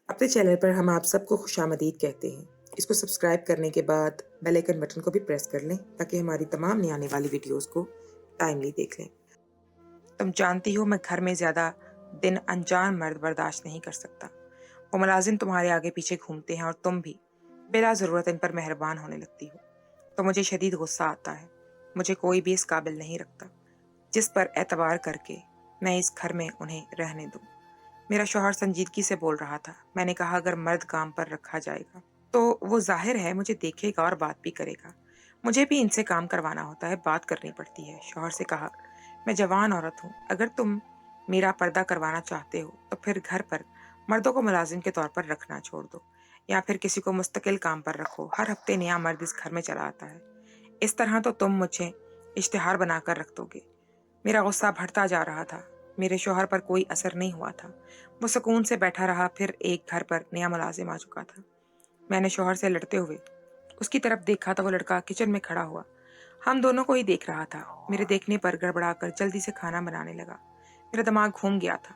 अपने चैनल पर हम आप सबको खुशामदीद कहते हैं। इसको सब्सक्राइब करने के बाद बेल आइकन बटन को भी प्रेस कर लें ताकि हमारी तमाम नई आने वाली वीडियोस को टाइमली देख लें। तुम जानती हो मैं घर में ज़्यादा दिन अनजान मर्द बर्दाश्त नहीं कर सकता। वो मुलाजिम तुम्हारे आगे पीछे घूमते हैं और तुम भी बिला ज़रूरत इन पर मेहरबान होने लगती हो। तो मुझे शदीद गुस्सा आता है। मुझे कोई भी इस काबिल नहीं रखता जिस पर एतबार करके मैं इस घर में उन्हें रहने दूं। मेरा शौहर संजीदगी से बोल रहा था। मैंने कहा अगर मर्द काम पर रखा जाएगा तो वो जाहिर है मुझे देखेगा और बात भी करेगा। मुझे भी इनसे काम करवाना होता है, बात करनी पड़ती है। शौहर से कहा, मैं जवान औरत हूँ, अगर तुम मेरा पर्दा करवाना चाहते हो तो फिर घर पर मर्दों को मुलाजिम के तौर पर रखना छोड़ दो या फिर किसी को मुस्तकिल काम पर रखो। हर हफ्ते नया मर्द इस घर में चला आता है। इस तरह तो तुम मुझे इश्तिहार बनाकर रख दोगे। मेरा गुस्सा बढ़ता जा रहा था। मेरे शौहर पर कोई असर नहीं हुआ था। वो सुकून से बैठा रहा। फिर एक घर पर नया मुलाजिम आ चुका था। मैंने शौहर से लड़ते हुए उसकी तरफ देखा तो वो लड़का किचन में खड़ा हुआ हम दोनों को ही देख रहा था। मेरे देखने पर गड़बड़ाकर जल्दी से खाना बनाने लगा। मेरा दिमाग घूम गया था।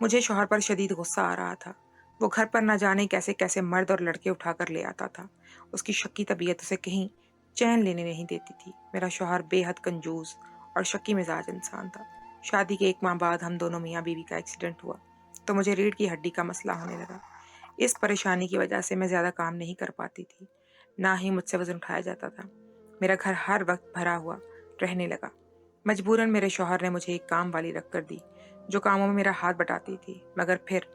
मुझे शौहर पर शदीद गुस्सा आ रहा था। वो घर पर न जाने कैसे कैसे मर्द और लड़के उठाकर ले आता था। उसकी शक्की तबीयत उसे कहीं चैन लेने नहीं देती थी। मेरा शौहर बेहद कंजूस और शक्की मिजाज इंसान था। शादी के 1 माह बाद हम दोनों मियाँ बीवी का एक्सीडेंट हुआ तो मुझे रीढ़ की हड्डी का मसला होने लगा। इस परेशानी की वजह से मैं ज्यादा काम नहीं कर पाती थी, ना ही मुझसे वजन उठाया जाता था। मेरा घर हर वक्त भरा हुआ रहने लगा। मजबूरन मेरे शौहर ने मुझे एक काम वाली रख कर दी जो कामों में मेरा हाथ बटाती थी। मगर फिर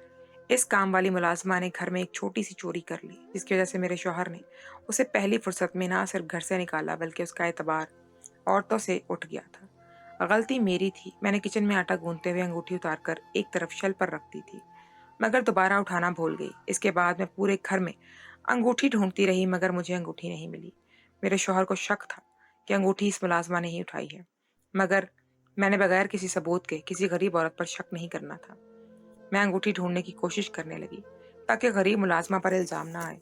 इस काम वाली मुलाजमा ने घर में एक छोटी सी चोरी कर ली जिसकी वजह से मेरे शौहर ने उसे पहली फुर्सत में ना सिर्फ घर से निकाला बल्कि उसका एतबार औरतों से उठ गया था। गलती मेरी थी। मैंने किचन में आटा गूंथते हुए अंगूठी उतारकर एक तरफ शल पर रख दी थी मगर दोबारा उठाना भूल गई। इसके बाद मैं पूरे घर में अंगूठी ढूंढती रही मगर मुझे अंगूठी नहीं मिली। मेरे शौहर को शक था कि अंगूठी इस मुलाजमा ने ही उठाई है, मगर मैंने बगैर किसी सबूत के किसी गरीब औरत पर शक नहीं करना था। मैं अंगूठी ढूंढने की कोशिश करने लगी ताकि गरीब मुलाजमा पर इल्जाम ना आए।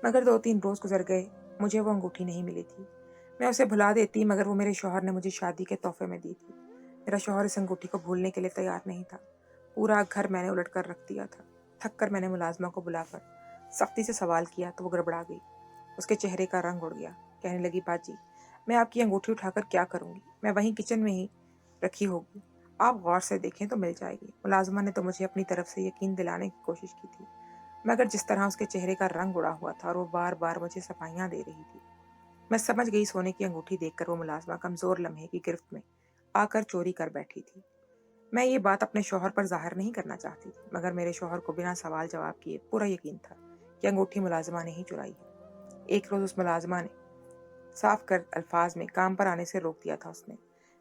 मगर 2-3 रोज गुजर गए, मुझे वो अंगूठी नहीं मिली थी। मैं उसे भुला देती मगर वो मेरे शौहर ने मुझे शादी के तोहफे में दी थी। मेरा शौहर इस अंगूठी को भूलने के लिए तैयार नहीं था। पूरा घर मैंने उलट कर रख दिया था। थक कर मैंने मुलाजमा को बुलाकर सख्ती से सवाल किया तो वो गड़बड़ा गई। उसके चेहरे का रंग उड़ गया। कहने लगी, बाजी, मैं आपकी अंगूठी उठाकर क्या करूंगी? मैं वहीं किचन में ही रखी होगी, आप गौर से देखें तो मिल जाएगी। मुलाजमा ने तो मुझे अपनी तरफ से यकीन दिलाने की कोशिश की थी, मगर जिस तरह उसके चेहरे का रंग उड़ा हुआ था और वो बार बार मुझे सफाइयां दे रही थी, मैं समझ गई सोने की अंगूठी देखकर वो मुलाजमा कमजोर लम्हे की गिरफ्त में आकर चोरी कर बैठी थी। मैं ये बात अपने शौहर पर जाहिर नहीं करना चाहती थी, मगर मेरे शौहर को बिना सवाल जवाब किए पूरा यकीन था कि अंगूठी मुलाजमा ने ही चुराई है। एक रोज उस मुलाजमा ने साफ कर अल्फाज में काम पर आने से रोक दिया था उसने।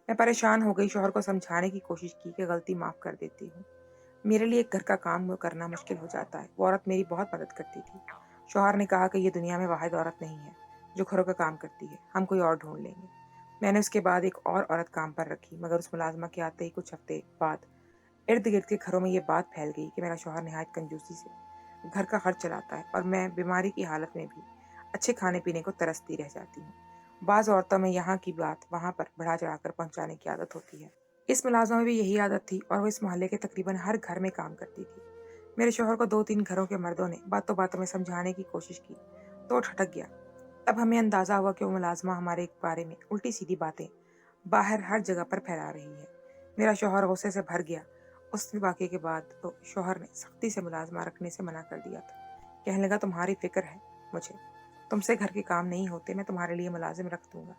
मैं परेशान हो गई। शौहर को समझाने की कोशिश की कि गलती माफ कर देती हूँ, मेरे लिए एक घर का काम करना मुश्किल हो जाता है। वो औरत मेरी बहुत मदद करती थी। शौहर ने कहा कि ये दुनिया में वाहिद औरत नहीं है जो घरों का काम करती है, हम कोई और ढूंढ लेंगे। मैंने उसके बाद एक और औरत काम पर रखी, मगर उस मुलाजमा के आते ही कुछ हफ्ते बाद इर्द गिर्द के घरों में ये बात फैल गई कि मेरा शौहर निहायत कंजूसी से घर का खर्च चलाता है और मैं बीमारी की हालत में भी अच्छे खाने पीने को तरसती रह जाती हूँ। बाज औरतों में यहाँ की बात वहां पर बढ़ा चढ़ाकर पहुंचाने की आदत होती है। इस मुलाजमा में भी यही आदत थी और वो इस मोहल्ले के तकरीबन हर घर में काम करती थी। मेरे शौहर को 2-3 घरों के मर्दों ने बातों बातों में समझाने की कोशिश की तो ठटक गया। तब हमें अंदाजा हुआ कि वो मुलाजमा हमारे बारे में उल्टी सीधी बातें बाहर हर जगह पर फैला रही है। मेरा शौहर गुस्से से भर गया। उस वाक़े के बाद तो शौहर ने सख्ती से मुलाजमा रखने से मना कर दिया था। कहने लगा, तुम्हारी फिक्र है मुझे, तुमसे घर के काम नहीं होते, मैं तुम्हारे लिए मुलाजिम रख दूंगा,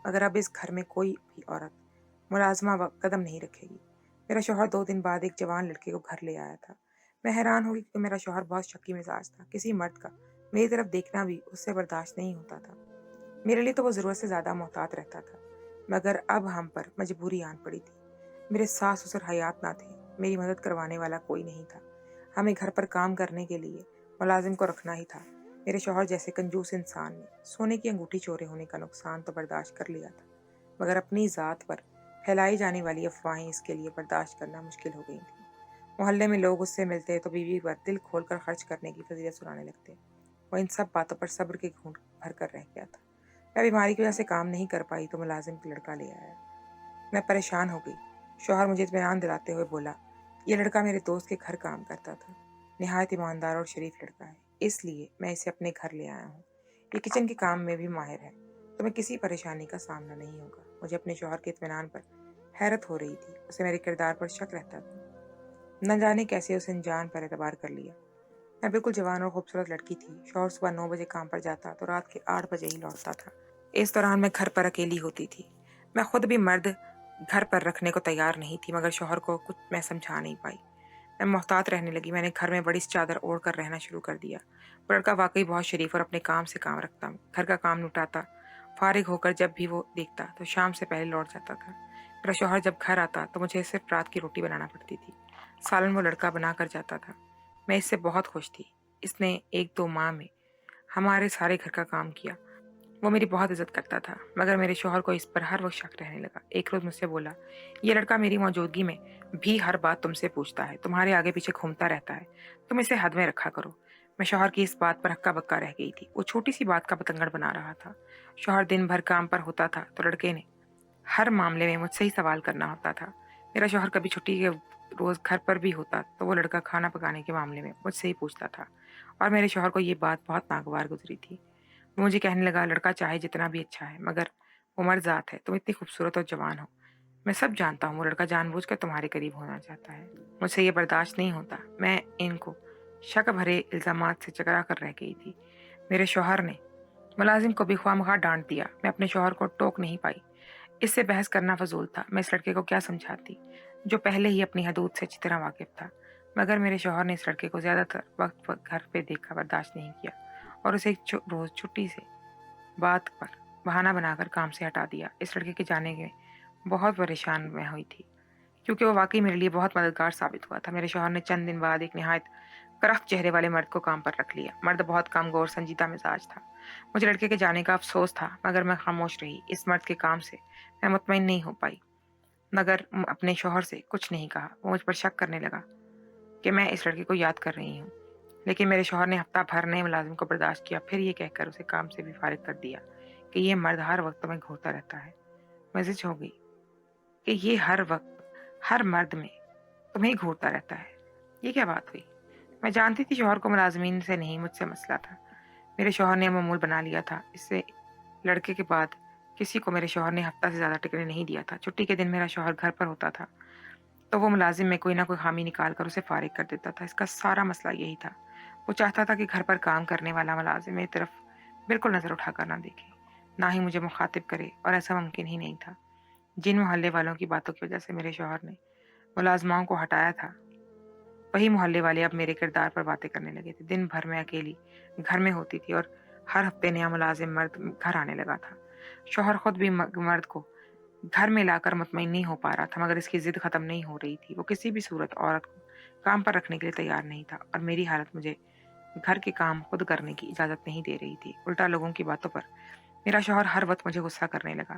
मगर अब इस घर में कोई भी औरत मुलाजमा कदम नहीं रखेगी। मेरा शौहर 2 दिन बाद एक जवान लड़के को घर ले आया था। मैं हैरान हो गई क्योंकि मेरा शौहर बहुत शक्की मिजाज था। किसी मर्द का मेरी तरफ देखना भी उससे बर्दाश्त नहीं होता था। मेरे लिए तो वो जरूरत से ज्यादा मोहतात रहता था, मगर अब हम पर मजबूरी आन पड़ी थी। मेरे सास ससुर हयात ना थे, मेरी मदद करवाने वाला कोई नहीं था। हमें घर पर काम करने के लिए मुलाजिम को रखना ही था। मेरे शौहर जैसे कंजूस इंसान ने सोने की अंगूठी चोरी होने का नुकसान तो बर्दाश्त कर लिया था, मगर अपनी ज़ात पर फैलाई जाने वाली अफवाहें इसके लिए बर्दाश्त करना मुश्किल हो गई थी। मोहल्ले में लोग उससे मिलते तो बीवी पर दिल खोलकर खर्च करने की फजीलत सुनाने लगते। वो इन सब बातों पर सब्र के घूंट भर कर रह गया था। मैं बीमारी की वजह से काम नहीं कर पाई तो मुलाजिम का लड़का ले आया। मैं परेशान हो गई। शौहर मुझे इत्मीनान दिलाते हुए बोला, ये लड़का मेरे दोस्त के घर काम करता था, نہایت ایماندار اور شریف لڑکا ہے، اس لیے میں اسے اپنے گھر لے آیا ہوں۔ یہ کچن کے کام میں بھی ماہر ہے، تمہیں کسی پریشانی کا سامنا نہیں ہوگا۔ مجھے اپنے شوہر کے اطمینان پر حیرت ہو رہی تھی، اسے میرے کردار پر شک رہتا تھا، نہ جانے کیسے اس نے جان پر اعتبار کر لیا۔ میں بالکل جوان اور خوبصورت لڑکی تھی، شوہر صبح 9 بجے کام پر جاتا تو رات کے 8 بجے ہی لوٹتا تھا۔ اس دوران میں گھر پر اکیلی ہوتی تھی۔ میں خود بھی مرد گھر پر رکھنے کو تیار نہیں تھی، مگر شوہر کو کچھ میں سمجھا نہیں پائی۔ میں محتاط رہنے لگی، میں نے گھر میں بڑی چادر اوڑھ کر رہنا شروع کر دیا۔ وہ لڑکا واقعی بہت شریف اور اپنے کام سے کام رکھتا، گھر کا کام نپٹاتا، فارغ ہو کر جب بھی وہ دیکھتا تو شام سے پہلے لوٹ جاتا تھا۔ میرا شوہر جب گھر آتا تو مجھے صرف رات کی روٹی بنانا پڑتی تھی، سالن وہ لڑکا بنا کر جاتا تھا۔ میں اس سے بہت خوش تھی، اس نے 1-2 ماہ میں ہمارے سارے گھر کا کام کیا۔ وہ میری بہت عزت کرتا تھا، مگر میرے شوہر کو اس پر ہر وقت شک رہنے لگا۔ ایک روز مجھ سے بولا، یہ لڑکا میری موجودگی میں بھی ہر بات تم سے پوچھتا ہے، تمہارے آگے پیچھے گھومتا رہتا ہے، تم اسے حد میں رکھا کرو۔ میں شوہر کی اس بات پر ہکا بکا رہ گئی تھی، وہ چھوٹی سی بات کا بتنگڑ بنا رہا تھا۔ شوہر دن بھر کام پر ہوتا تھا تو لڑکے نے ہر معاملے میں مجھ سے ہی سوال کرنا ہوتا تھا۔ میرا شوہر کبھی چھٹی کے روز گھر پر بھی ہوتا تو وہ لڑکا کھانا پکانے کے معاملے میں مجھ سے ہی پوچھتا تھا، اور میرے شوہر کو یہ بات بہت ناگوار گزری تھی۔ وہ مجھے کہنے لگا، لڑکا چاہے جتنا بھی اچھا ہے مگر وہ مرد ذات ہے، تم اتنی خوبصورت اور جوان ہو، میں سب جانتا ہوں وہ لڑکا جان بوجھ کر تمہارے قریب ہونا چاہتا ہے، مجھ سے یہ برداشت نہیں ہوتا۔ میں ان کو شک بھرے الزامات سے چکرا کر رہ گئی تھی۔ میرے شوہر نے ملازم کو بھی خواہ مخواہ ڈانٹ دیا، میں اپنے شوہر کو ٹوک نہیں پائی، اس سے بحث کرنا فضول تھا۔ میں اس لڑکے کو کیا سمجھاتی جو پہلے ہی اپنی حدود سے اچھی طرح واقف تھا، مگر میرے شوہر نے اس لڑکے کو زیادہ تر وقت گھر پہ دیکھا برداشت نہیں کیا اور اسے ایک روز چھٹی سے بات پر بہانہ بنا کر کام سے ہٹا دیا۔ اس لڑکے کے جانے میں بہت پریشان میں ہوئی تھی، کیونکہ وہ واقعی میرے لیے بہت مددگار ثابت ہوا تھا۔ میرے شوہر نے چند دن بعد ایک نہایت کرخت چہرے والے مرد کو کام پر رکھ لیا۔ مرد بہت کام گو اور سنجیدہ مزاج تھا۔ مجھے لڑکے کے جانے کا افسوس تھا، مگر میں خاموش رہی۔ اس مرد کے کام سے میں مطمئن نہیں ہو پائی، مگر اپنے شوہر سے کچھ نہیں کہا۔ وہ مجھ پر شک کرنے لگا کہ میں اس لڑکے کو یاد کر رہی ہوں، لیکن میرے شوہر نے ہفتہ بھر نئے ملازم کو برداشت کیا، پھر یہ کہہ کر اسے کام سے بھی فارغ کر دیا کہ یہ مرد ہر وقت تمہیں گھورتا رہتا ہے۔ میں زچ ہو گئی کہ یہ ہر وقت ہر مرد میں تمہیں گھورتا رہتا ہے، یہ کیا بات ہوئی؟ میں جانتی تھی شوہر کو ملازمین سے نہیں مجھ سے مسئلہ تھا۔ میرے شوہر نے معمول بنا لیا تھا، اس سے لڑکے کے بعد کسی کو میرے شوہر نے ہفتہ سے زیادہ ٹکنے نہیں دیا تھا۔ چھٹی کے دن میرا شوہر گھر پر ہوتا تھا تو وہ ملازم میں کوئی نہ کوئی خامی نکال کر اسے فارغ کر دیتا تھا۔ اس کا سارا مسئلہ یہی تھا، وہ چاہتا تھا کہ گھر پر کام کرنے والا ملازم میری طرف بالکل نظر اٹھا کر نہ دیکھے، نہ ہی مجھے مخاطب کرے، اور ایسا ممکن ہی نہیں تھا۔ جن محلے والوں کی باتوں کی وجہ سے میرے شوہر نے ملازماؤں کو ہٹایا تھا، وہی محلے والے اب میرے کردار پر باتیں کرنے لگے تھے۔ دن بھر میں اکیلی گھر میں ہوتی تھی اور ہر ہفتے نیا ملازم مرد گھر آنے لگا تھا۔ شوہر خود بھی مرد کو گھر میں لا کر مطمئن نہیں ہو پا رہا تھا، مگر اس کی ضد ختم نہیں ہو رہی تھی۔ وہ کسی بھی صورت عورت کو کام پر رکھنے کے لیے تیار نہیں تھا، اور میری حالت مجھے گھر کے کام خود کرنے کی اجازت نہیں دے رہی تھی۔ الٹا لوگوں کی باتوں پر میرا شوہر ہر وقت مجھے غصہ کرنے لگا۔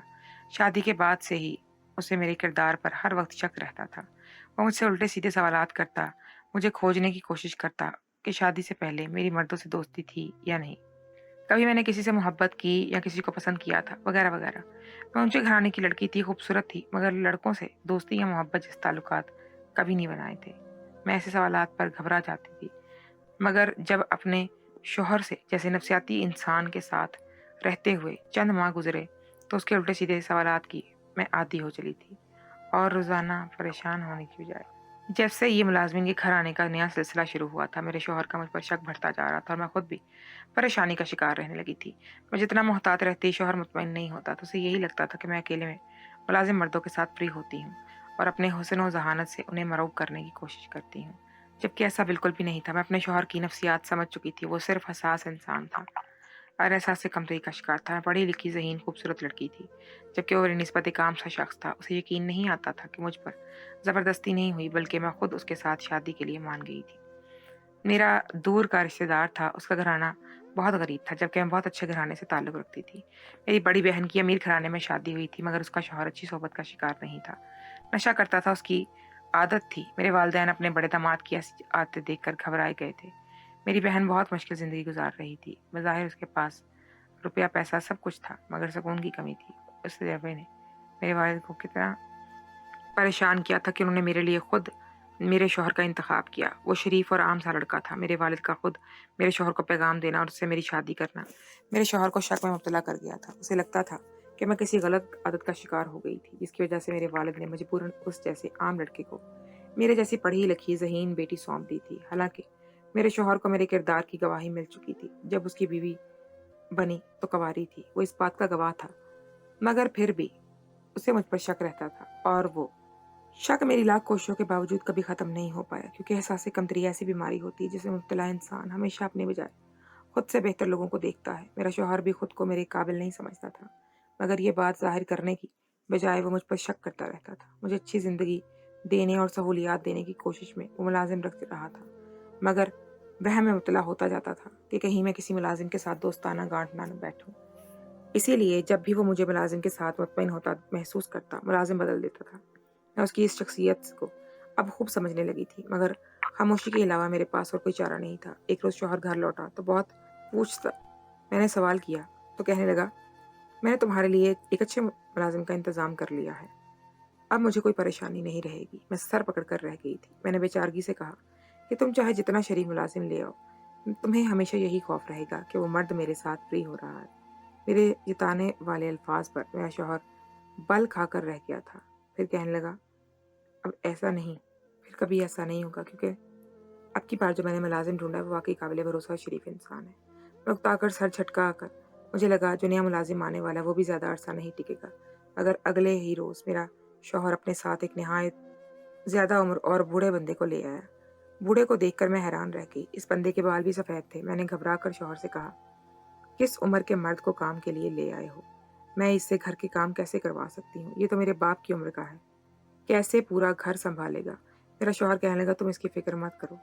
شادی کے بعد سے ہی اسے میرے کردار پر ہر وقت شک رہتا تھا۔ وہ مجھ سے الٹے سیدھے سوالات کرتا، مجھے کھوجنے کی کوشش کرتا کہ شادی سے پہلے میری مردوں سے دوستی تھی یا نہیں، کبھی میں نے کسی سے محبت کی یا کسی کو پسند کیا تھا، وغیرہ وغیرہ۔ میں اونچے گھرانے کی لڑکی تھی، خوبصورت تھی، مگر لڑکوں سے دوستی یا محبت جیسے تعلقات کبھی نہیں بنائے تھے۔ میں ایسے سوالات پر گھبرا جاتی تھی، مگر جب اپنے شوہر سے جیسے نفسیاتی انسان کے ساتھ رہتے ہوئے چند ماہ گزرے تو اس کے الٹے سیدھے سوالات کی میں عادی ہو چلی تھی، اور روزانہ پریشان ہونے کی بجائے جب سے یہ ملازمین کے گھر آنے کا نیا سلسلہ شروع ہوا تھا، میرے شوہر کا مجھ پر شک بڑھتا جا رہا تھا اور میں خود بھی پریشانی کا شکار رہنے لگی تھی۔ میں جتنا محتاط رہتی، شوہر مطمئن نہیں ہوتا تو اسے یہی لگتا تھا کہ میں اکیلے میں ملازم مردوں کے ساتھ فری ہوتی ہوں اور اپنے حسن و ذہانت سے انہیں مرعوب کرنے کی کوشش کرتی ہوں، جبکہ ایسا بالکل بھی نہیں تھا۔ میں اپنے شوہر کی نفسیات سمجھ چکی تھی، وہ صرف حساس انسان تھا اور احساس سے کمزوری کا شکار تھا۔ میں پڑھی لکھی، ذہین، خوبصورت لڑکی تھی، جبکہ وہ میری نسبت ایک عام سا شخص تھا۔ اسے یقین نہیں آتا تھا کہ مجھ پر زبردستی نہیں ہوئی، بلکہ میں خود اس کے ساتھ شادی کے لیے مان گئی تھی۔ میرا دور کا رشتہ دار تھا، اس کا گھرانہ بہت غریب تھا، جبکہ میں بہت اچھے گھرانے سے تعلق رکھتی تھی۔ میری بڑی بہن کی امیر گھرانے میں شادی ہوئی تھی، مگر اس کا شوہر اچھی صحبت کا شکار نہیں تھا، نشہ کرتا تھا، اس کی عادت تھی۔ میرے والدین اپنے بڑے داماد کی ایسی عادتیں دیکھ کر گھبرائے گئے تھے۔ میری بہن بہت مشکل زندگی گزار رہی تھی، بظاہر اس کے پاس روپیہ پیسہ سب کچھ تھا، مگر سکون کی کمی تھی۔ اس تجربے نے میرے والد کو کتنا پریشان کیا تھا کہ انہوں نے میرے لیے خود मेरे शौहर का इंतखाब किया। वो शरीफ और आम सा लड़का था। मेरे वालिद का खुद मेरे शौहर को पैगाम देना और उससे मेरी शादी करना मेरे शौहर को शक में मुब्तला कर गया था। उसे लगता था कि मैं किसी गलत आदत का शिकार हो गई थी, जिसकी वजह से मेरे वालिद ने मजबूरन उस जैसे आम लड़के को मेरे जैसी पढ़ी लिखी ज़हीन बेटी सौंप दी थी। हालांकि मेरे शौहर को मेरे किरदार की गवाही मिल चुकी थी। जब उसकी बीवी बनी तो कंवारी थी, वो इस बात का गवाह था, मगर फिर भी उसे मुझ पर शक रहता था, और वो शक मेरी लाख कोशिशों के बावजूद कभी ख़त्म नहीं हो पाया, क्योंकि एहसास कमतरी ऐसी बीमारी होती है जिसे मुब्तला इंसान हमेशा अपने बजाय खुद से बेहतर लोगों को देखता है। मेरा शौहर भी खुद को मेरे काबिल नहीं समझता था, मगर ये बात ज़ाहिर करने की बजाय वो मुझ पर शक करता रहता था। मुझे अच्छी ज़िंदगी देने और सहूलियात देने की कोशिश में वो मुलाजिम रख रहा था, मगर वह मैं मुब्तला होता जाता था कि कहीं मैं किसी मुलाजिम के साथ दोस्ताना गांठ ना बैठूं। इसीलिए जब भी वो मुझे मुलाजिम के साथ मुतमईन होता महसूस करता, मुलाजिम बदल देता था। मैं उसकी इस शख्सियत को अब खूब समझने लगी थी, मगर खामोशी के अलावा मेरे पास और कोई चारा नहीं था। एक रोज़ शौहर घर लौटा तो बहुत पूछता मैंने सवाल किया तो कहने लगा, मैंने तुम्हारे लिए एक अच्छे मुलाजिम का इंतज़ाम कर लिया है, अब मुझे कोई परेशानी नहीं रहेगी। मैं सर पकड़ कर रह गई थी। मैंने बेचारगी से कहा कि तुम चाहे जितना शरीफ मुलाजिम ले आओ, तुम्हें हमेशा यही खौफ रहेगा कि वो मर्द मेरे साथ फ्री हो रहा है। मेरे जिताने वाले अल्फाज पर मेरा शौहर बल खाकर रह गया था। फिर कहने लगा, अब ऐसा नहीं, फिर कभी ऐसा नहीं होगा, क्योंकि अब की बार जो मैंने मुलाजिम ढूंढा है वो वाकई काबिल भरोसा और शरीफ इंसान है। मैं उकताकर सर झटका कर मुझे लगा जो नया मुलाजिम आने वाला है वो भी ज़्यादा अरसा नहीं टिकेगा। मगर अगले ही रोज़ मेरा शौहर अपने साथ एक नहायत ज़्यादा उम्र और बूढ़े बंदे को ले आया। बूढ़े को देखकर मैं हैरान रह गई। इस बंदे के बाल भी सफ़ेद थे। मैंने घबरा कर शौहर से कहा, किस उम्र के मर्द को काम के लिए ले आए हो? मैं इससे घर के काम कैसे करवा सकती हूँ? ये तो मेरे बाप की उम्र का है, कैसे पूरा घर संभालेगा? मेरा शौहर कहने लगा, तुम इसकी फिक्र मत करो,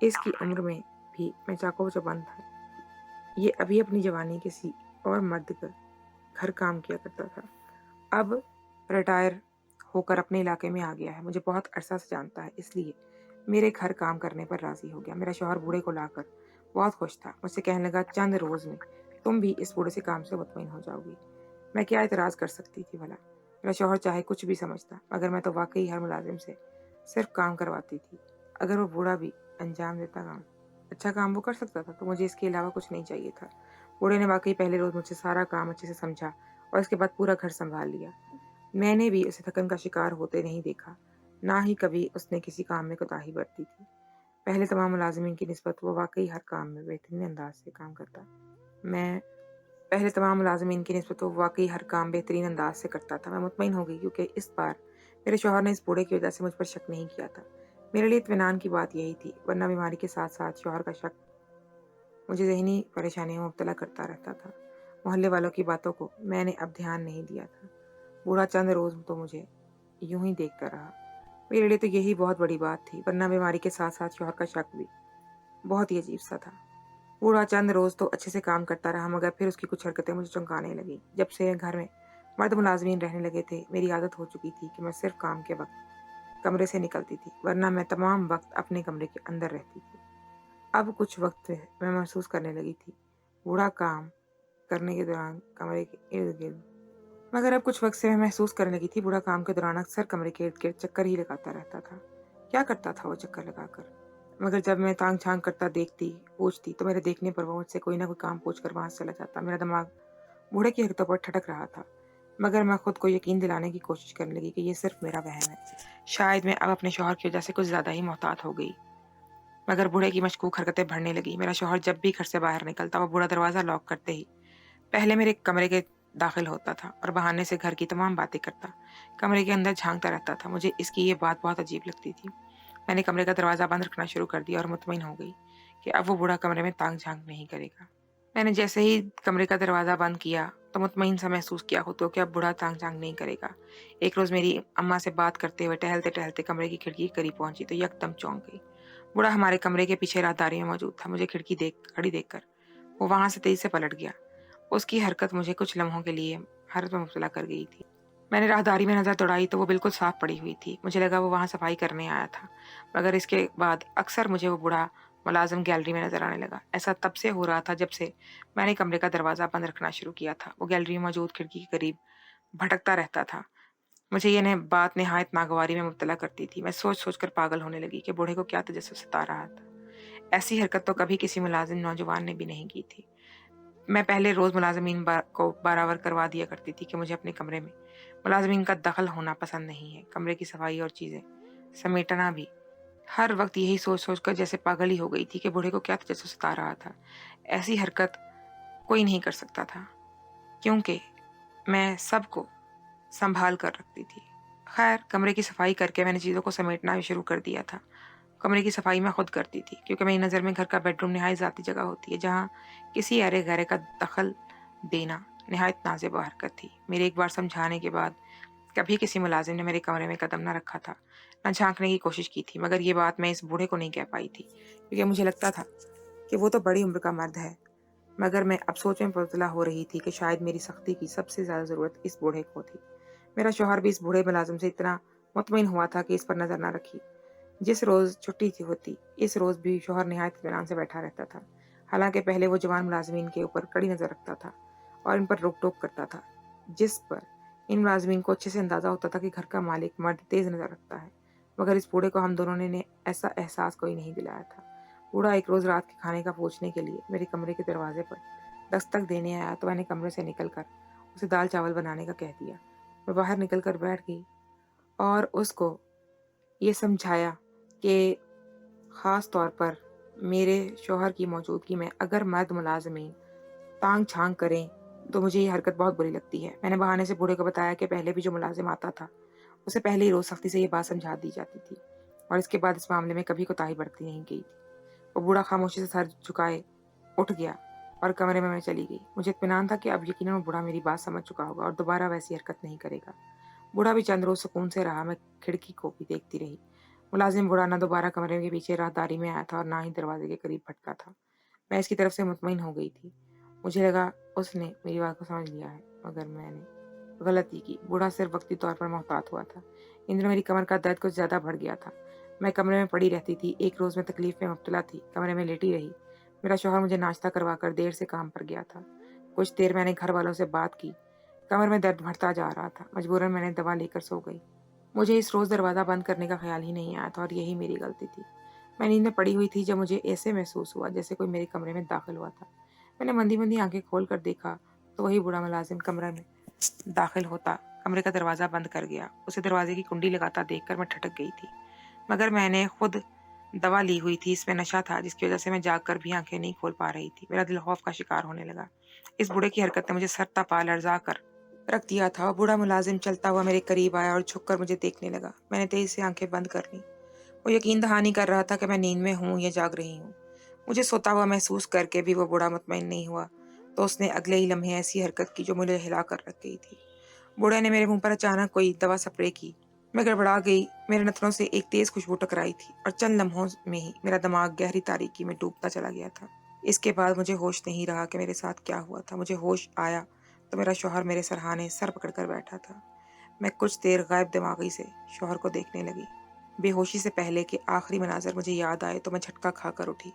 इसकी उम्र में भी मैं चाको चौबंद था। ये अभी अपनी जवानी किसी और मर्द का घर काम किया करता था, अब रिटायर होकर अपने इलाके में आ गया है। मुझे बहुत अरसा से जानता है, इसलिए मेरे घर काम करने पर राजी हो गया। मेरा शौहर बूढ़े को लाकर बहुत खुश था। मुझसे कहने लगा, चंद रोज़ में तुम भी इस बूढ़े से काम से मुतमईन हो जाओगी। मैं क्या एतराज़ कर सकती थी भला? मेरा शौहर चाहे कुछ भी समझता, मगर मैं तो वाकई हर मुलाजिम से सिर्फ काम करवाती थी। अगर वो बूढ़ा भी अंजाम देता काम, अच्छा काम वो कर सकता था, तो मुझे इसके अलावा कुछ नहीं चाहिए था। बूढ़े ने वाकई पहले रोज़ मुझसे सारा काम अच्छे से समझा और इसके बाद पूरा घर संभाल लिया। मैंने भी उसे थकन का शिकार होते नहीं देखा, ना ही कभी उसने किसी काम में कोताही बरती थी। पहले तमाम मुलाजिमीन की निस्बत वो वाकई हर काम में बेहतरीन अंदाज से काम करता। मैं पहले तमाम मुलाज़मीन की निस्बत वो वाक़ई हर काम बेहतरीन अंदाज से करता था। मैं मुतमईन हो गई, क्योंकि इस बार मेरे शौहर ने इस बूढ़े की वजह से मुझ पर शक नहीं किया था। मेरे लिए इत्मीनान की बात यही थी, वरना बीमारी के साथ-साथ शौहर का शक मुझे ज़हनी परेशानियों में मुब्तला करता रहता था। मोहल्ले वालों की बातों को मैंने अब ध्यान नहीं दिया था। बूढ़ा चंद रोज़ तो मुझे यूँ ही देखता रहा। मेरे लिए तो यही बहुत बड़ी बात थी, वरना बीमारी के साथ-साथ शौहर का शक भी बहुत ही अजीब-सा था। बूढ़ा चंद रोज़ तो अच्छे से काम करता रहा, मगर फिर उसकी कुछ हरकतें मुझे चौंकाने लगीं। जब से घर में मर्द मुलाज़मीन रहने लगे थे, मेरी आदत हो चुकी थी कि मैं सिर्फ़ काम के वक़्त कमरे से निकलती थी, वरना मैं तमाम वक़्त अपने कमरे के अंदर रहती थी। अब कुछ वक़्त मैं महसूस करने लगी थी, बूढ़ा काम करने के दौरान कमरे के इर्द-गिर्द मगर अब कुछ वक़्त से मैं महसूस करने लगी थी, बूढ़ा काम के दौरान अक्सर कमरे के इर्द-गिर्द चक्कर ही लगाता रहता था। क्या करता था वो चक्कर लगाकर? मगर जब मैं ताक-झाँक करता देखती, पूछती, तो मेरे देखने पर वो मुझसे कोई ना कोई काम पूछकर वहाँ से चला जाता। मेरा दिमाग बूढ़े की हरकतों पर ठटक रहा था, मगर मैं खुद को यकीन दिलाने की कोशिश करने लगी कि ये सिर्फ मेरा वहम है। शायद मैं अब अपने शौहर की वजह से कुछ ज़्यादा ही मोहतात हो गई। मगर बूढ़े की मशकूक हरकतें बढ़ने लगी। मेरा शौहर जब भी घर से बाहर निकलता, वो बूढ़ा दरवाज़ा लॉक करते ही पहले मेरे कमरे के दाखिल होता था और बहाने से घर की तमाम बातें करता, कमरे के अंदर झांकता रहता था। मुझे इसकी ये बात बहुत अजीब लगती थी। मैंने कमरे का दरवाज़ा बंद रखना शुरू कर दिया और मुतमईन हो गई कि अब वो बूढ़ा कमरे में ताक झांक नहीं करेगा। मैंने जैसे ही कमरे का दरवाज़ा बंद किया तो मुतमईन सा महसूस किया हो तो कि अब बूढ़ा ताक झांक नहीं करेगा। एक रोज़ मेरी अम्मा से बात करते हुए टहलते टहलते कमरे की खिड़की के करीब पहुंची तो यकदम चौंक गई। बूढ़ा हमारे कमरे के पीछे राहदारी में मौजूद था। मुझे खड़ी देखकर वो वहां से तेजी से पलट गया। उसकी हरकत मुझे कुछ लम्हों के लिए हैरत में मुब्तला कर गई थी। मैंने राहदारी में नज़र दौड़ाई तो वो बिल्कुल साफ पड़ी हुई थी। मुझे लगा वो वहाँ सफाई करने आया था, मगर इसके बाद अक्सर मुझे वो बूढ़ा मुलाजिम गैलरी में नजर आने लगा। ऐसा तब से हो रहा था जब से मैंने कमरे का दरवाज़ा बंद रखना शुरू किया था। वो गैलरी में मौजूद खिड़की के करीब भटकता रहता था, मुझे ये बात नहायत नागवारी में मुब्तला करती थी। मैं सोच सोच कर पागल होने लगी कि बूढ़े को क्या तजस्सुस सता रहा था। ऐसी हरकत तो कभी किसी मुलाजिम नौजवान ने भी नहीं की थी। मैं पहले रोज़ मुलाज़िमीन को बराबर करवा दिया करती थी कि मुझे अपने कमरे में मुलाज़िमीन का दखल होना पसंद नहीं है। कमरे की सफाई और चीज़ें समेटना भी। हर वक़्त यही सोच-सोच कर जैसे पागल ही हो गई थी कि बूढ़े को क्या तजस्सुस सता रहा था। ऐसी हरकत कोई नहीं कर सकता था, क्योंकि मैं सबको सँभाल कर रखती थी। ख़ैर, कमरे की सफाई करके मैंने चीज़ों को समेटना भी शुरू कर दिया था। कमरे की सफाई मैं खुद करती थी, क्योंकि मेरी नज़र में घर का बेडरूम निहायत ज़ाती जगह होती है, जहाँ किसी ऐरे-गैरे का दखल देना निहायत नाज़ेब हरकत थी। मेरे एक बार समझाने के बाद कभी किसी मुलाजिम ने मेरे कमरे में कदम न रखा था, न झाँकने की कोशिश की थी, मगर ये बात मैं इस बूढ़े को नहीं कह पाई थी, क्योंकि मुझे लगता था कि वो तो बड़ी उम्र का मर्द है। मगर मैं अब सोच में मुबतला हो रही थी कि शायद मेरी सख्ती की सबसे ज़्यादा ज़रूरत इस बूढ़े को थी। मेरा शौहर भी इस बूढ़े मुलाजिम से इतना मुतमईन हुआ था कि इस पर नज़र न रखी। जिस रोज़ छुट्टी होती, इस रोज़ भी शौहर निहायत इत्मीनान से बैठा रहता था। हालांकि पहले वो जवान मुलाजिमीन के ऊपर कड़ी नज़र रखता था और इन पर रोक-टोक करता था, जिस पर इन मुलाजिमीन को अच्छे से अंदाज़ा होता था कि घर का मालिक मर्द तेज़ नज़र रखता है। मगर इस बूढ़े को हम दोनों ने ऐसा एहसास कोई नहीं दिलाया था। बूढ़ा एक रोज़ रात के खाने का पूछने के लिए मेरे कमरे के दरवाजे पर दस्तक देने आया, तो मैंने कमरे से निकलकर उसे दाल चावल बनाने का कह दिया। मैं बाहर निकल कर बैठ गई और उसको ये समझाया कि ख़ास तौर पर मेरे शौहर की मौजूदगी में अगर मर्द मुलाज़िमीन तांग-झांग करें, तो मुझे ये हरकत बहुत बुरी लगती है। मैंने बहाने से बूढ़े को बताया कि पहले भी जो मुलाज़िम आता था, उसे पहले ही रोज़ सख्ती से ये बात समझा दी जाती थी और इसके बाद इस मामले में कभी कोताही बरती नहीं गई थी। वो बूढ़ा खामोशी से सर झुकाए उठ गया और कमरे में मैं चली गई। मुझे इत्मीनान था कि अब यकीनन वो बूढ़ा मेरी बात समझ चुका होगा और दोबारा वैसी हरकत नहीं करेगा। बूढ़ा भी चंद रोज़ सुकून से रहा। मैं खिड़की को भी देखती रही। मुलाजिम बूढ़ा न दोबारा कमरे के पीछे राहदारी में आया था और ना ही दरवाजे के करीब भटका था। मैं इसकी तरफ से मुतमईन हो गई थी। मुझे लगा उसने मेरी बात को समझ लिया है, मगर मैंने गलती की। बूढ़ा सिर्फ वक्ती तौर पर मोहतात हुआ था। इन दिनों मेरी कमर का दर्द कुछ ज़्यादा बढ़ गया था। मैं कमरे में पड़ी रहती थी। एक रोज़ मैं तकलीफ में मुब्तला थी, कमरे में लेटी रही। मेरा शौहर मुझे नाश्ता करवा कर देर से काम पर गया था। कुछ देर मैंने घर वालों से बात की। कमर में दर्द बढ़ता जा रहा था। मजबूरन मैंने दवा लेकर सो गई। मुझे इस रोज़ दरवाज़ा बंद करने का ख्याल ही नहीं आया था और यही मेरी गलती थी। मैं नींद में पड़ी हुई थी जब मुझे ऐसे महसूस हुआ जैसे कोई मेरे कमरे में दाखिल हुआ था। मैंने मंदी-मंदी आंखें खोल कर देखा, तो वही बूढ़ा मुलाजिम कमरे में दाखिल होता कमरे का दरवाज़ा बंद कर गया। उसे दरवाजे की कुंडी लगाता देखकर मैं ठटक गई थी, मगर मैंने खुद दवा ली हुई थी, इसमें नशा था जिसकी वजह से मैं जाग कर भी आंखें नहीं खोल पा रही थी। मेरा दिल खौफ का शिकार होने लगा। इस बूढ़े की हरकत ने मुझे सर तपा लर्जा कर रख दिया था और बूढ़ा मुलाजिम चलता हुआ मेरे करीब आया और झुककर मुझे देखने लगा। मैंने तेजी से आंखें बंद कर लीं। वो यकीन दहानी कर रहा था कि मैं नींद में हूँ या जाग रही हूँ। मुझे सोता हुआ महसूस करके भी वो बूढ़ा मुतमईन नहीं हुआ, तो उसने अगले ही लम्हे ऐसी हरकत की जो मुझे हिला कर रख गई थी। बूढ़े ने मेरे मुंह पर अचानक कोई दवा स्प्रे की। मैं गड़बड़ा गई। मेरे नथनों से एक तेज खुशबू टकराई थी और चंद लम्हों में ही मेरा दिमाग गहरी तारीकी में डूबता चला गया था। इसके बाद मुझे होश नहीं रहा कि मेरे साथ क्या हुआ था। मुझे होश आया तो मेरा शौहर मेरे सरहाने सर पकड़कर बैठा था। मैं कुछ देर गायब दिमागी से शौहर को देखने लगी। बेहोशी से पहले कि आखिरी मनाजर मुझे याद आए तो मैं झटका खाकर उठी।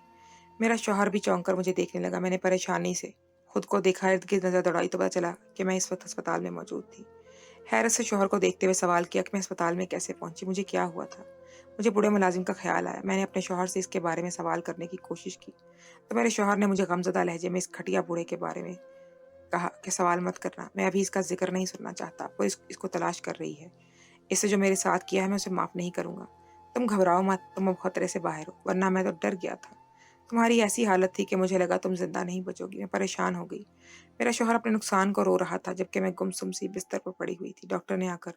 मेरा शौहर भी चौंक कर मुझे देखने लगा। मैंने परेशानी से खुद को देखा, इर्द गिर्द नजर दौड़ाई तो पता चला कि मैं इस वक्त अस्पताल में मौजूद थी। हैरत से शौहर को देखते हुए सवाल किया कि मैं अस्पताल में कैसे पहुंची, मुझे क्या हुआ था। मुझे बूढ़े मुलाजिम का ख्याल आया। मैंने अपने शौहर से इसके बारे में सवाल करने की कोशिश की, तो मेरे शौहर ने मुझे गमज़दा लहजे में इस घटिया बूढ़े के बारे में कहा कि सवाल मत करना, मैं अभी इसका जिक्र नहीं सुनना चाहता। पुलिस इसको तलाश कर रही है। इससे जो मेरे साथ किया है मैं उसे माफ़ नहीं करूँगा। तुम घबराओ मत, तुम अब खतरे से बाहर हो, वरना मैं तो डर गया था। तुम्हारी ऐसी हालत थी कि मुझे लगा तुम जिंदा नहीं बचोगी। मैं परेशान हो गई। मेरा शौहर अपने नुकसान को रो रहा था जबकि मैं गुमसुम सी बिस्तर पर पड़ी हुई थी। डॉक्टर ने आकर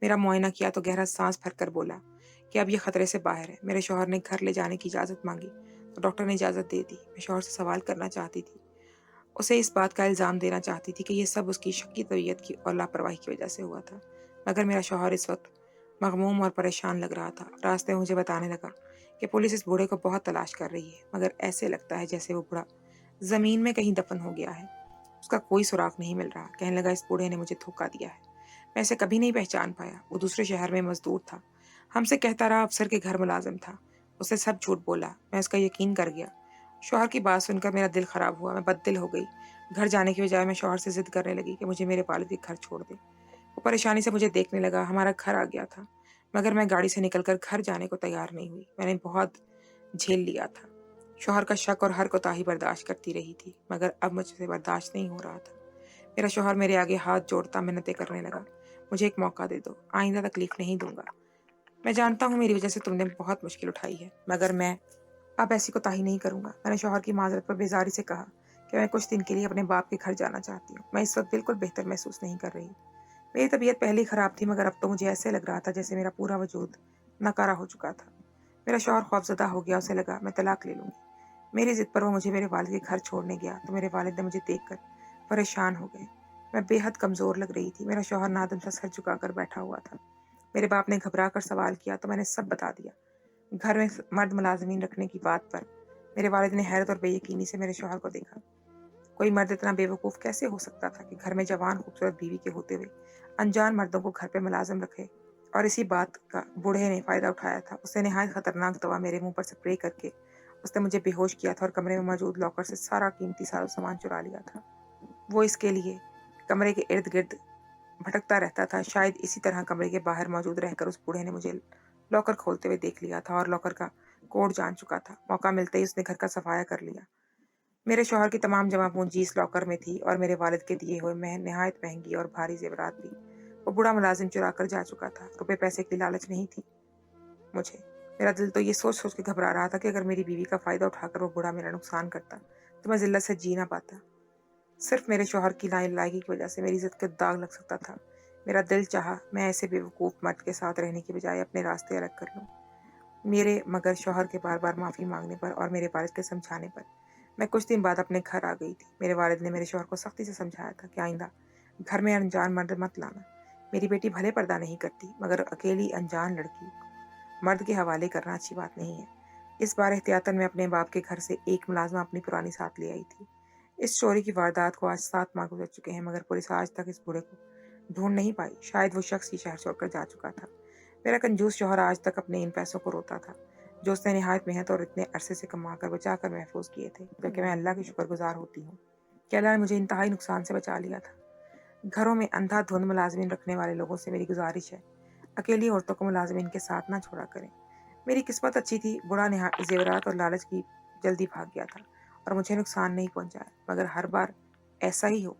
मेरा मुआयना किया तो गहरा सांस भरकर बोला कि अब ये खतरे से बाहर है। मेरे शौहर ने घर ले जाने की इजाज़त मांगी तो डॉक्टर ने इजाज़त दे दी। मैं शौहर से सवाल करना चाहती थी, उसे इस बात का इल्ज़ाम देना चाहती थी कि ये सब उसकी शक्की तबीयत की और लापरवाही की वजह से हुआ था, मगर मेरा शौहर इस वक्त मगमूम और परेशान लग रहा था। रास्ते में मुझे बताने लगा कि पुलिस इस बूढ़े को बहुत तलाश कर रही है, मगर ऐसे लगता है जैसे वो बूढ़ा ज़मीन में कहीं दफन हो गया है। उसका कोई सुराग नहीं मिल रहा। कहने लगा इस बूढ़े ने मुझे धोखा दिया है। मैं इसे कभी नहीं पहचान पाया। वो दूसरे शहर में मजदूर था। हमसे कहता रहा अफसर के घर मुलाजिम था। उसने सब झूठ बोला। मैं उसका यकीन कर गया। शौहर की बात सुनकर मेरा दिल खराब हुआ। मैं बददिल हो गई। घर जाने की बजाय मैं शौहर से जिद करने लगी कि मुझे मेरे वालिद के घर छोड़ दे। वो वो परेशानी से मुझे देखने लगा। हमारा घर आ गया था, मगर मैं गाड़ी से निकलकर घर जाने को तैयार नहीं हुई। मैंने बहुत झेल लिया था। शौहर का शक और हर कोताही बर्दाश्त करती रही थी, मगर अब मुझसे बर्दाश्त नहीं हो रहा था। मेरा शौहर मेरे आगे हाथ जोड़ता मिन्नतें करने लगा। मुझे एक मौका दे दो, आइंदा तकलीफ नहीं दूंगा। मैं जानता हूँ मेरी वजह से तुमने बहुत मुश्किल उठाई है, मगर मैं अब ऐसी कोताही नहीं करूंगा। मैंने शौहर की माजरत पर बेजारी से कहा कि मैं कुछ दिन के लिए अपने बाप के घर जाना चाहती हूँ। मैं इस वक्त बिल्कुल बेहतर महसूस नहीं कर रही। मेरी तबीयत पहले ही खराब थी, मगर अब तो मुझे ऐसे लग रहा था जैसे मेरा पूरा वजूद नकारा हो चुका था। मेरा शौहर खौफजदा हो गया। उसे लगा मैं तलाक ले लूंगी। मेरी जिद पर वो मुझे मेरे वालिद के घर छोड़ने गया तो मेरे वालिद ने मुझे देखकर परेशान हो गए। मैं बेहद कमजोर लग रही थी। मेरा शौहर नादम सा सर झुकाकर बैठा हुआ था। मेरे बाप ने घबरा कर सवाल किया तो मैंने सब बता दिया। घर में मर्द मुलाजमीन रखने की बात पर मेरे वालिद ने हैरत और बेयकीनी से मेरे शौहर को देखा। कोई मर्द इतना बेवकूफ़ कैसे हो सकता था कि घर में जवान खूबसूरत बीवी के होते हुए अनजान मर्दों को घर पे मुलाजिम रखे। और इसी बात का बूढ़े ने फ़ायदा उठाया था। उसने नहायत ख़तरनाक दवा मेरे मुंह पर स्प्रे करके उसने मुझे बेहोश किया था और कमरे में मौजूद लॉकर से सारा कीमती सारा सामान चुरा लिया था। वो इसके लिए कमरे के इर्द गिर्द भटकता रहता था। शायद इसी तरह कमरे के बाहर मौजूद रहकर उस बूढ़े ने मुझे लॉकर खोलते हुए देख लिया था और लॉकर का कोड जान चुका था। मौका मिलते ही उसने घर का सफाया कर लिया। मेरे शौहर की तमाम जमा पूंजी इस लॉकर में थी और मेरे वालिद के दिए हुए नहायत महंगी और भारी जेवरात भी वो बूढ़ा मुलाजिम चुरा कर जा चुका था। रुपए पैसे की लालच नहीं थी मुझे। मेरा दिल तो ये सोच सोच के घबरा रहा था कि अगर मेरी बीवी का फ़ायदा उठाकर वो बूढ़ा मेरा नुकसान करता तो मैं जिल्लत से जी ना पाता। सिर्फ मेरे शौहर की लायलागी की वजह से मेरी इज्जत को दाग लग सकता था। मेरा दिल चाहा मैं ऐसे बेवकूफ़ मर्द के साथ रहने की बजाय अपने रास्ते अलग कर लूँ। मगर शौहर के बार बार माफ़ी मांगने पर और मेरे वालिद के समझाने पर मैं कुछ दिन बाद अपने घर आ गई थी। मेरे वालिद ने मेरे शौहर को सख्ती से समझाया था कि आइंदा घर में अनजान मर्द मत लाना। मेरी बेटी भले पर्दा नहीं करती, मगर अकेली अनजान लड़की मर्द के हवाले करना अच्छी बात नहीं है। इस बार एहतियातन मैं अपने बाप के घर से एक मुलाजमा अपनी पुरानी साथ ले आई थी। इस चोरी की वारदात को आज 7 माह गुजर चुके हैं, मगर पुलिस आज तक इस बूढ़े को ढूंढ नहीं पाई। शायद वो शख्स ही शहर छोड़कर जा चुका था। मेरा कंजूस शौहर आज तक अपने इन पैसों को रोता था जो उसने निहायत मेहनत और इतने अरसे से कमा कर बचा कर महफूज किए थे, जबकि मैं अल्लाह की शुक्रगुजार होती हूँ कि अल्लाह ने मुझे इंतहाई नुकसान से बचा लिया था। घरों में अंधाधुंध मुलाजमीन रखने वाले लोगों से मेरी गुजारिश है, अकेली औरतों को मुलाजमीन के साथ ना छोड़ा करें। मेरी किस्मत अच्छी थी। बूढ़ा जेवरात और लालच की जल्दी भाग गया था और मुझे नुकसान नहीं पहुंचाया, मगर हर बार ऐसा ही हो